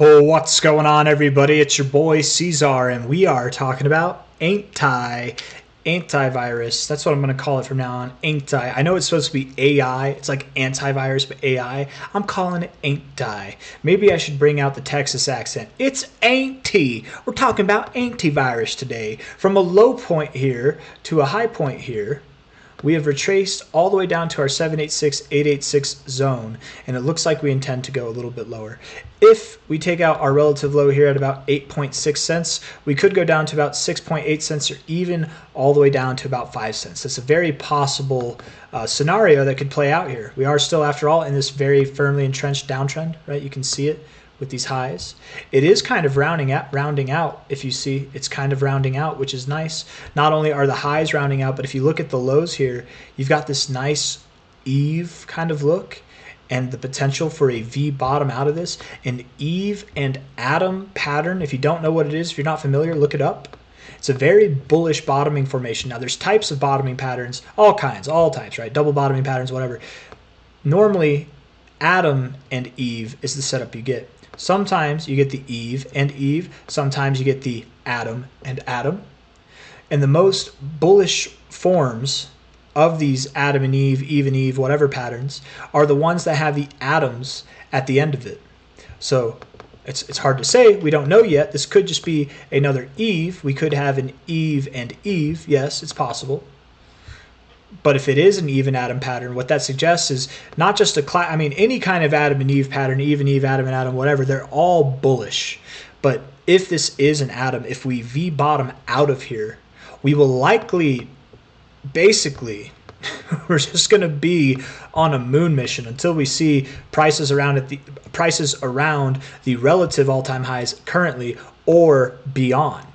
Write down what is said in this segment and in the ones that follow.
Oh, what's going on, everybody? It's your boy C-Zar, and we are talking about AINTI, antivirus. That's what I'm going to call it from now on, AINTI. I know it's supposed to be AI. It's like antivirus, but AI. I'm calling it AINTI. Maybe I should bring out the Texas accent. It's AINTI. We're talking about antivirus today. From a low point here to a high point here, we have retraced all the way down to our 786, 886 zone, and it looks like we intend to go a little bit lower. If we take out our relative low here at about 8.6 cents, we could go down to about 6.8 cents or even all the way down to about 5 cents. That's a very possible scenario that could play out here. We are still, after all, in this very firmly entrenched downtrend, right? You can see it with these highs. It is kind of rounding out. If you see, it's kind of rounding out, which is nice. Not only are the highs rounding out, but if you look at the lows here, you've got this nice Eve kind of look and the potential for a V bottom out of this. An Eve and Atom pattern. If you don't know what it is, if you're not familiar, look it up. It's a very bullish bottoming formation. Now, there's types of bottoming patterns, all types, right? Double bottoming patterns, whatever. Normally, Atom and Eve is the setup you get. Sometimes you get the Eve and Eve. Sometimes you get the Atom and Atom. And the most bullish forms of these Adam and Eve, whatever patterns, are the ones that have the atoms at the end of it. So it's hard to say. We don't know yet. This could just be another Eve. We could have an Eve and Eve. Yes, it's possible. But if it is an Eve and Atom pattern, what that suggests is not just any kind of Adam and Eve pattern, Eve, Adam and Atom, whatever, they're all bullish. But if this is an Atom, if we V bottom out of here, we will likely, basically, we're just going to be on a moon mission until we see prices around the relative all-time highs currently or beyond.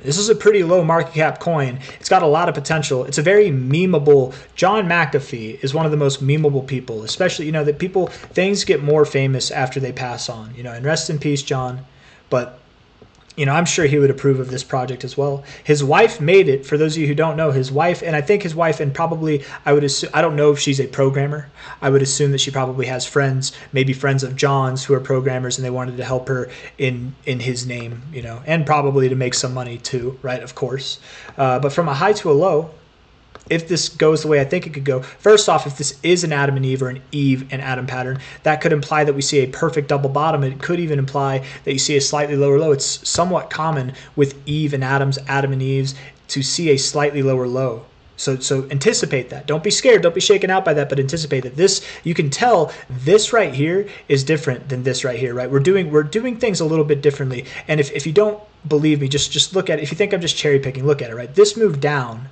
This is a pretty low market cap coin. It's got a lot of potential. It's a very memeable. John McAfee is one of the most memeable people, especially, that things get more famous after they pass on, and rest in peace, John. But, I'm sure he would approve of this project as well. His wife made it. For those of you who don't know, his wife, and I think his wife, and probably, I would assume, I don't know if she's a programmer. I would assume that she probably has friends, maybe friends of John's who are programmers, and they wanted to help her in his name, and probably to make some money too, right? Of course. But from a high to a low, if this goes the way I think it could go, first off, if this is an Adam and Eve or an Eve and Atom pattern, that could imply that we see a perfect double bottom. It could even imply that you see a slightly lower low. It's somewhat common with Eve and Atoms, Adam and Eves, to see a slightly lower low. So anticipate that. Don't be scared. Don't be shaken out by that, but anticipate that this, you can tell this right here is different than this right here, right? We're doing things a little bit differently. And if you don't believe me, just look at it. If you think I'm just cherry picking, look at it, right? This move down,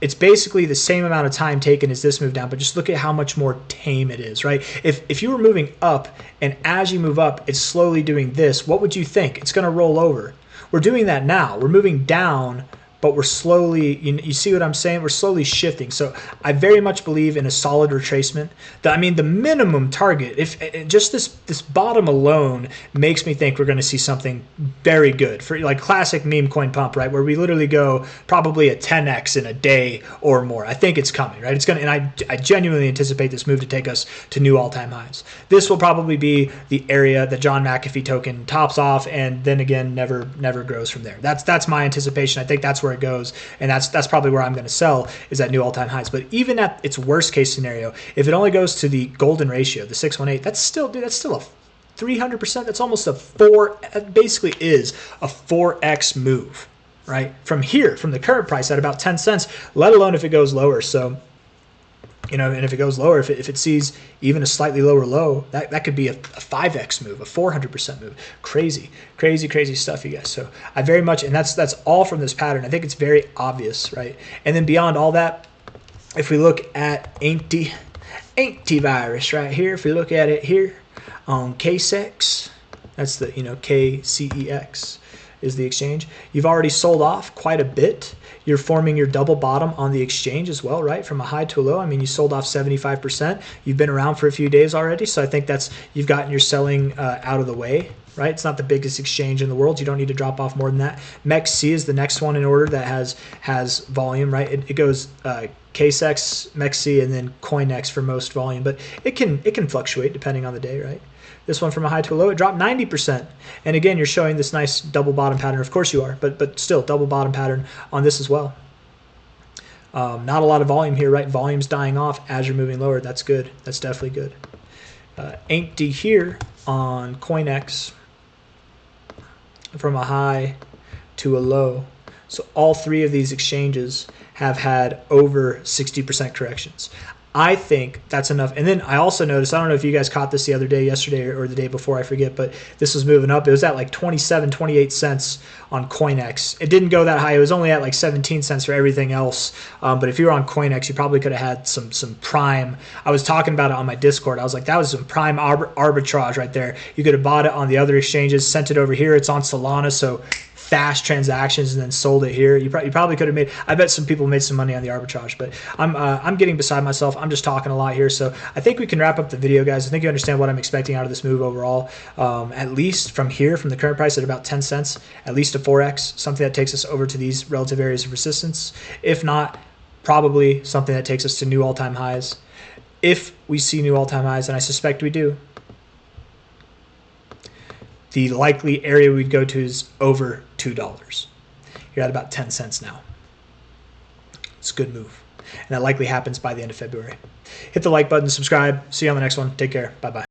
it's basically the same amount of time taken as this move down, but just look at how much more tame it is, right? If you were moving up, and as you move up, it's slowly doing this, what would you think? It's going to roll over. We're doing that now. We're moving down, but we're slowly, you see what I'm saying? We're slowly shifting. So I very much believe in a solid retracement. The minimum target, if just this bottom alone makes me think we're going to see something very good for like classic meme coin pump, right? Where we literally go probably a 10x in a day or more. I think it's coming, right? It's going to, and I genuinely anticipate this move to take us to new all-time highs. This will probably be the area that John McAfee token tops off, and then again never grows from there. That's my anticipation. I think that's where it goes, and that's probably where I'm going to sell, is at new all-time highs. But even at its worst case scenario, if it only goes to the golden ratio, the 618, that's still a 300%. That's almost it basically is a 4x move, right? From here, from the current price at about 10 cents, let alone if it goes lower. So, and if it goes lower, if it sees even a slightly lower low, that could be a 5x move, a 400% move. Crazy stuff, you guys. So I very much, and that's all from this pattern. I think it's very obvious, right? And then beyond all that, if we look at AINTI virus right here, if we look at it here on KCEX, that's the KCEX is the exchange. You've already sold off quite a bit. You're forming your double bottom on the exchange as well, right? From a high to a low. You sold off 75%. You've been around for a few days already, so I think you've gotten your selling out of the way, right? It's not the biggest exchange in the world. You don't need to drop off more than that. MEXC is the next one in order that has volume, right? It goes KCEX, MEXC, and then CoinEx for most volume, but it can fluctuate depending on the day, right? This one from a high to a low, it dropped 90%. And again, you're showing this nice double bottom pattern. Of course you are, but still double bottom pattern on this as well. Not a lot of volume here, right? Volume's dying off as you're moving lower. That's good. That's definitely good. AINTI here on CoinEx from a high to a low. So all three of these exchanges have had over 60% corrections. I think that's enough. And then I also noticed, I don't know if you guys caught this the other day, yesterday or the day before, I forget, but this was moving up. It was at like 27, 28 cents on CoinEx. It didn't go that high. It was only at like 17 cents for everything else. But if you were on CoinEx, you probably could have had some prime. I was talking about it on my Discord. I was like, that was some prime arbitrage right there. You could have bought it on the other exchanges, sent it over here. It's on Solana, so fast transactions, and then sold it here. You probably could have made, I bet some people made some money on the arbitrage, but I'm getting beside myself. I'm just talking a lot here. So I think we can wrap up the video, guys. I think you understand what I'm expecting out of this move overall. At least from here, from the current price at about 10 cents, at least a 4X, something that takes us over to these relative areas of resistance. If not, probably something that takes us to new all-time highs. If we see new all-time highs, and I suspect we do, the likely area we'd go to is over $2. You're at about 10 cents now. It's a good move. And that likely happens by the end of February. Hit the like button, subscribe. See you on the next one. Take care. Bye-bye.